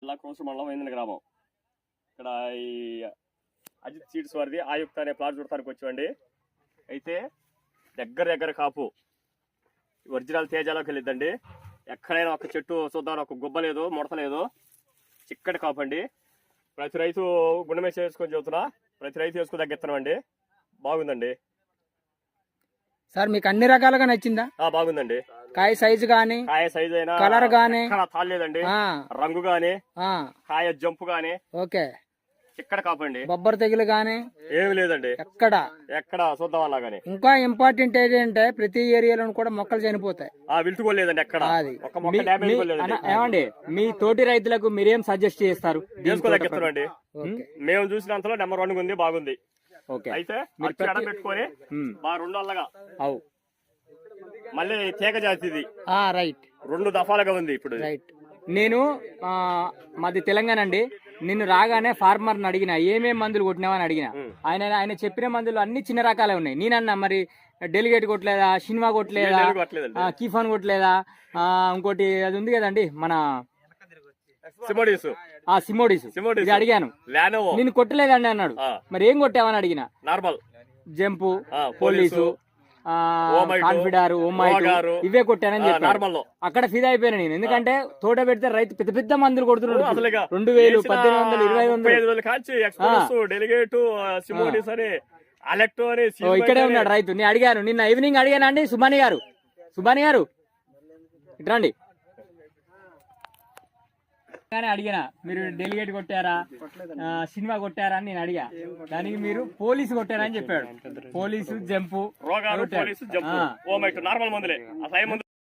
జిల్లా కోసూరు మండలం వేంద్ర గ్రామం. ఇక్కడ ఈ అజిత్ సీడ్స్ వారిది ఆయుక్త అనే ప్లాట్ చూడటానికి వచ్చామండి. అయితే దగ్గర కాపు ఒరిజినల్ తేజాలోకి వెళ్ళిద్దండి. ఎక్కడైనా ఒక చెట్టు చూద్దాం, ఒక గుబ్బ లేదు, ముడత లేదు, చిక్కటి కాపు అండి. ప్రతి రైతు గుండెమేసి వేసుకొని చెబుతున్నా, ప్రతి రైతు వేసుకుని తగ్గిస్తున్నాం అండి. బాగుందండి సార్. మీకు అన్ని రకాలుగా నచ్చిందా? బాగుందండి. కాయ సైజు గానీ, కాయ సైజ్ అయినా, కలర్ గానీ, తాలేదండి, రంగు గానీ, కాయ జంపు గానీ, ఓకే, చిక్కడ కాపండి. బొబ్బర్ తెగులు గానీ ఏమి లేదండి. ఎక్కడ చూద్దాం అలా గానీ. ఇంకా ఇంపార్టెంట్ ఏంటంటే ప్రతి ఏరియాలో కూడా మొక్కలు చనిపోతాయి. విలుచుకోలేదండి ఎక్కడ. ఒక మొక్క డ్యామేజ్ లేదండి. ఏమండి, మీ తోటి రైతులకు మీరేం సజెస్ట్ చేస్తారు? తీసుకోలేకపోతున్నాండి. మేము చూసినంతలో నెంబర్ 1 ఉంది, బాగుంది. అయితే పెట్టుకొని మా 2 అల్లగా మళ్ళీ తీగ జాతిది రైట్ 2 దఫాలుగా ఉంది ఇప్పుడు. రైట్. నేను మాది తెలంగాణ అండి. నిన్ను రాగానే ఫార్మర్ అడిగిన ఏమేం మందులు కొట్టినావని అడిగిన. ఆయన చెప్పిన మందులు అన్ని చిన్న రకాలే ఉన్నాయి. నేనన్నా మరి డెలిగేట్ కొట్టలేదా, సినిమా కొట్టలేదా, కీఫాన్ కొట్టలేదా, ఇంకోటి అది ఉంది కదండి మన సిమోడిస్ ఇది అడిగాను. నేను కొట్టలేదండి అన్నాడు. మరి ఏం కొట్టావని అడిగిన. నార్మల్ జంపు, పోలీసు, కాన్ఫిడార్, ఇవే కొట్టానని చెప్పాను. అక్కడ ఫిదా అయిపోయినా నేను. ఎందుకంటే తోట పెడితే రైతు పెద్ద పెద్ద మందులు కొడుతున్నాడు. 2000, 2500 ఇక్కడే ఉన్నాడు రైతు. నేను అడిగాను నిన్న ఈవినింగ్ అడిగాను అండి. సుబాని గారు ఇట్రండి అడిగినా, మీరు డెలిగేట్ కొట్టారా, సినిమా కొట్టారా అని నేను అడిగా. దానికి మీరు పోలీసు కొట్టారా అని చెప్పాడు. పోలీసు, జంపు, నార్మల్ మందులే.